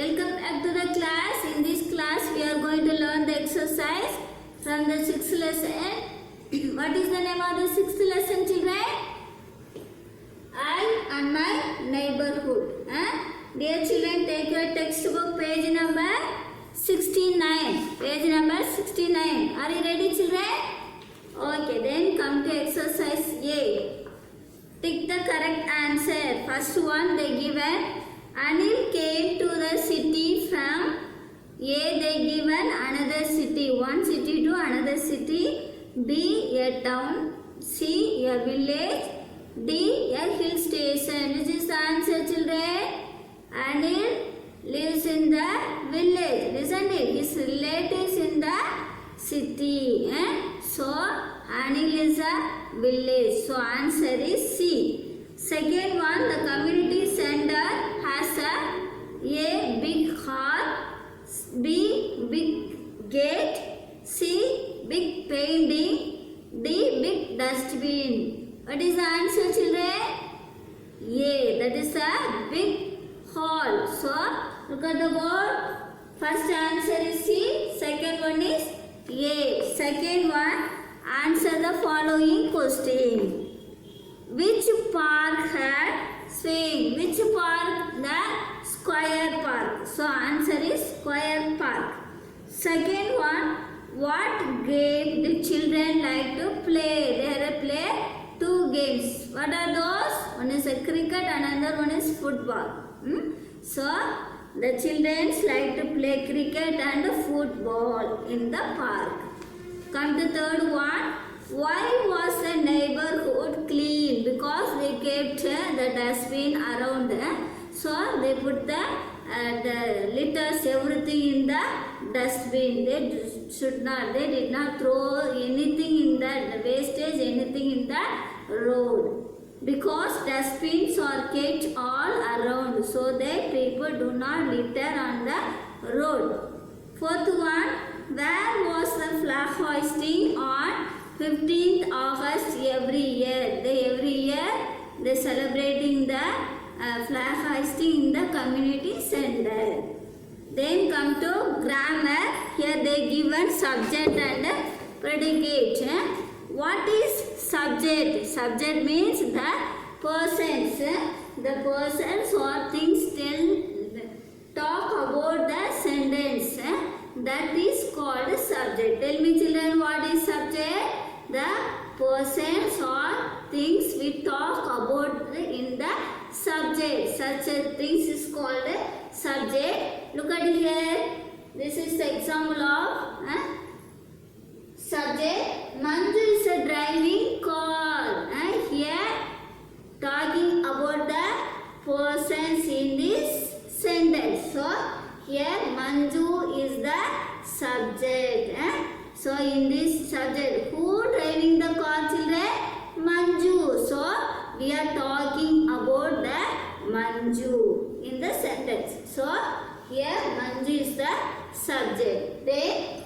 Welcome back to the class. In this class, we are going to learn the exercise from the 6th lesson. What is the name of the 6th lesson, children? I and my neighborhood. Dear children, take your textbook, page number 69. Page number 69. Are you ready, children? Okay, then come to exercise A. Tick the correct answer. First one they given. Anil came to the city from A. They given another city. One city to another city. B. A town. C. A village. D. A hill station. Which is the answer, children? Anil lives in the village. Listen it. His relatives in the city. So Anil is a village. So answer is C. Second one, the community center has a big hall, B big gate, C big painting, D big dustbin. What is the answer, children? A. That is a big hall. So look at the board. First answer is C. Second one is A. Second one, answer the following question. Which park had swing? Which park? The square park. So answer is square park. Second one, what game the children like to play? They have to play two games. What are those? One is a cricket and another one is football. So the children like to play cricket and football in the park. Come to third one. Why was the neighborhood clean? Because they kept the dustbin around. So they put the litters, everything in the dustbin. They did not throw anything in the wastage, anything in the road. Because dustbins are kept all around, so that people do not litter on the road. Fourth one, where was the flag hoisting on 15th August every year? Every year they celebrating the flag hoisting in the community center. Then come to grammar. Here they given subject and predicate. What is subject? Subject means the persons. The persons or things talk about the sentence. That is called subject. Tell me, children, what is subject? The persons or things we talk about in the subject. Such a things is called subject. Look at here. This is the example of subject. Manju is a driving car. Here talking about the persons in this sentence. So here Manju is the subject. So in this subject, who driving the car, children? Manju. So we are talking about the Manju in the sentence. So here Manju is the subject. They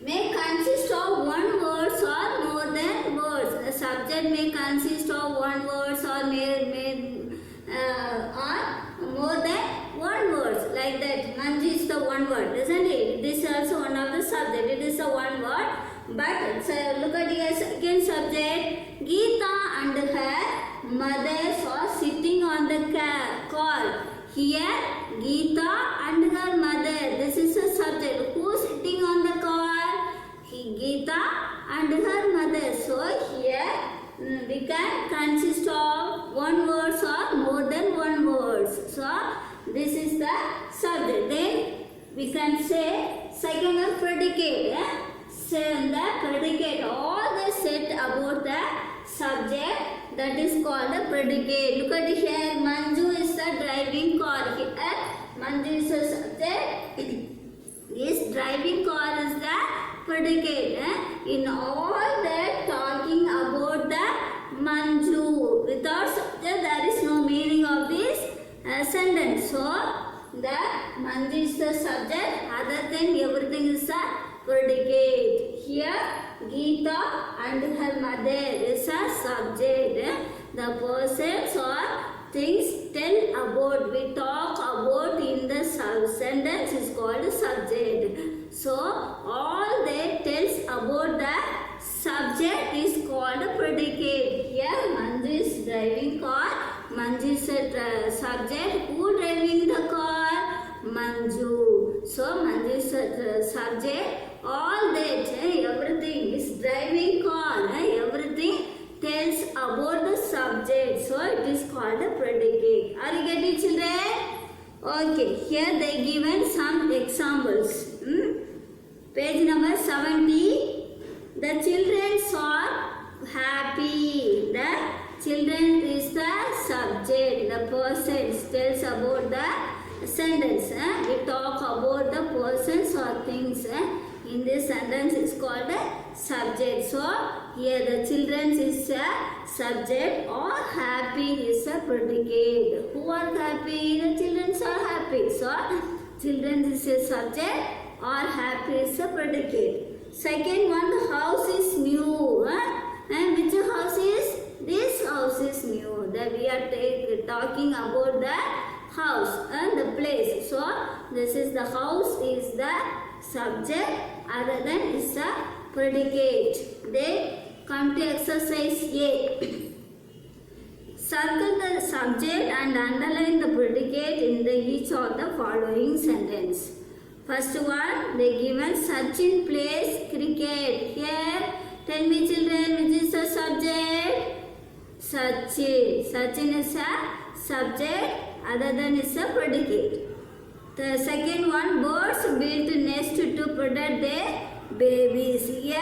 may consist of one words or more than words. The subject may consist of one words or more than one words. Like that, Manju is the one word, isn't it? This is also one of the subject. It is the one word. But look at here, second subject. Geeta and her mother are sitting on the car. Here, Geeta and her mother. This is a subject. Who is sitting on the car? Geeta and her mother. So here we can consist of one words or more than one words. So this is the subject. Then we can say second one, predicate. Say the predicate. All the set about the subject, that is called a predicate. Look at here. Manju is the driving car. Here Manju is the subject. This driving car is the predicate. In all that talking about the Manju. Without subject there is no meaning of this sentence. So the Manju is the subject. Other than everything is the predicate. Here Geeta and her mother is a subject. The persons or things tell about, we talk about in the sentence is called subject. So all that tells about the subject is called predicate. Here Manju is driving car. Manju is a subject. Who driving the car? Manju. So Manju is a subject. All that everything is driving car. Everything tells about the subject. So it is called a predicate. Are you getting, children? Okay, here they given some examples. Page number 70. The children are happy. The children is the subject. The person tells about the sentence. We talk about the persons or things. In this sentence is called a subject. So here the children is a subject or happy is a predicate. Who are happy? The children are happy. So children is a subject or happy is a predicate. Second one, the house is new. And which house is? This house is new. That we are talking about the house and the place. So this is the house is the subject, other than is a predicate. Then come to exercise A. Circle the subject and underline the predicate in each of the following sentence. First one, they given Sachin plays cricket. Here, tell me children, which is the subject? Sachin. Sachin is a subject, other than is a predicate. The second one, birds build nest to protect their babies. Here,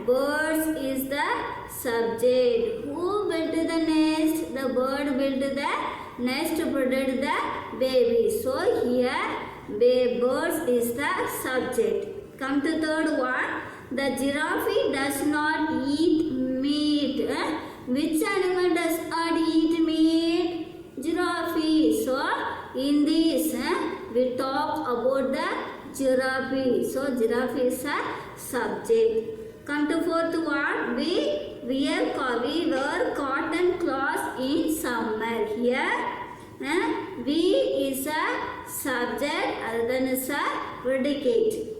birds is the subject. Who built the nest? The bird built the nest to protect the baby. So here, birds is the subject. Come to third one. The giraffe does not eat meat. Which animal does not eat meat? Giraffe. So in this, we talk about the giraffe. So giraffe is a subject. Come to fourth one. We wear cotton cloth in summer. Here, we is a subject, other than is a predicate.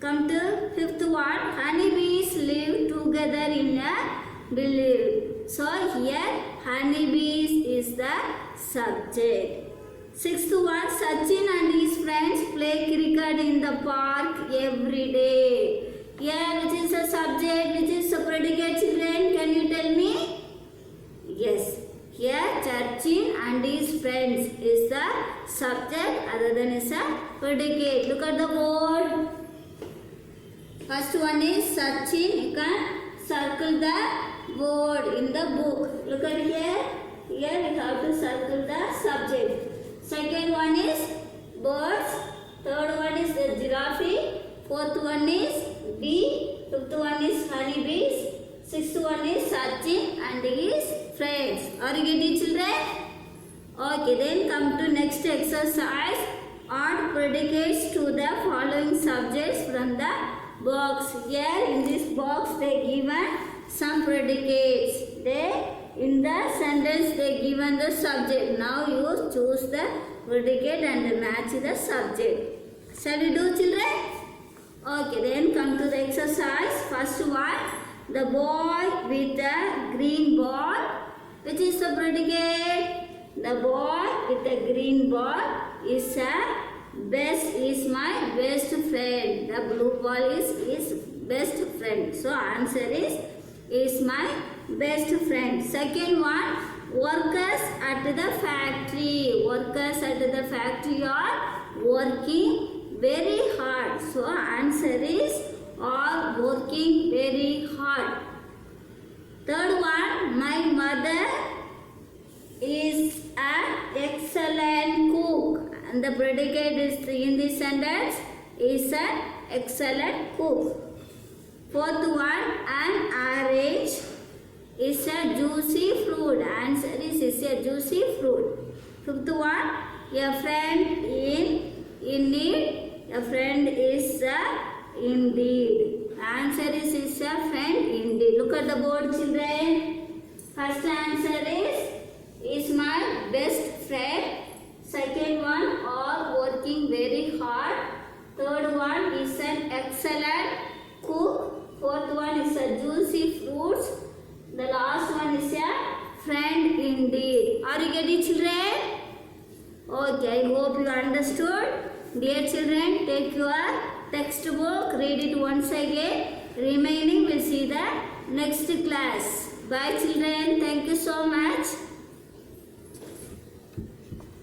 Come to fifth one. Honeybees live together in a building. So here, honeybees is the subject. Sixth one, Sachin and his friends play cricket in the park every day. Here, which is a subject, which is a predicate, children? Can you tell me? Yes. Here, Sachin and his friends is the subject, other than is a predicate. Look at the board. First one is Sachin. You can circle the word in the book. Look at here. Here we have to circle the subject. Second one is birds. Third one is the giraffe. Fourth one is bee. Fifth one is honeybees. Sixth one is Sachin and his friends. Are you getting, children? Okay, then come to next exercise. Add predicates to the following subjects from the box. Here in this box they given some predicates. In the sentence they given the subject. Now you choose the predicate and match the subject. Shall we do, children? Okay, then come to the exercise. First one, the boy with the green ball. Which is the predicate? The boy with the green ball is my best friend. The blue ball is his best friend. So answer is my best friend. Second one, workers at the factory. Workers at the factory are working very hard. So answer is are working very hard. Third one, my mother is an excellent cook. And the predicate is in this sentence is an excellent cook. Fourth one, an orange is a juicy fruit. Answer is a juicy fruit. Fifth one, a friend in need. A friend is indeed. Answer is a friend indeed. Look at the board, children. First answer is my best friend. Second one, are working very hard. excellent cook. Fourth one is a juicy fruits. The last one is a friend indeed. Are you getting, children? Okay, I hope you understood. Dear children, take your textbook, read it once again. Remaining we'll see the next class. Bye children. Thank you so much.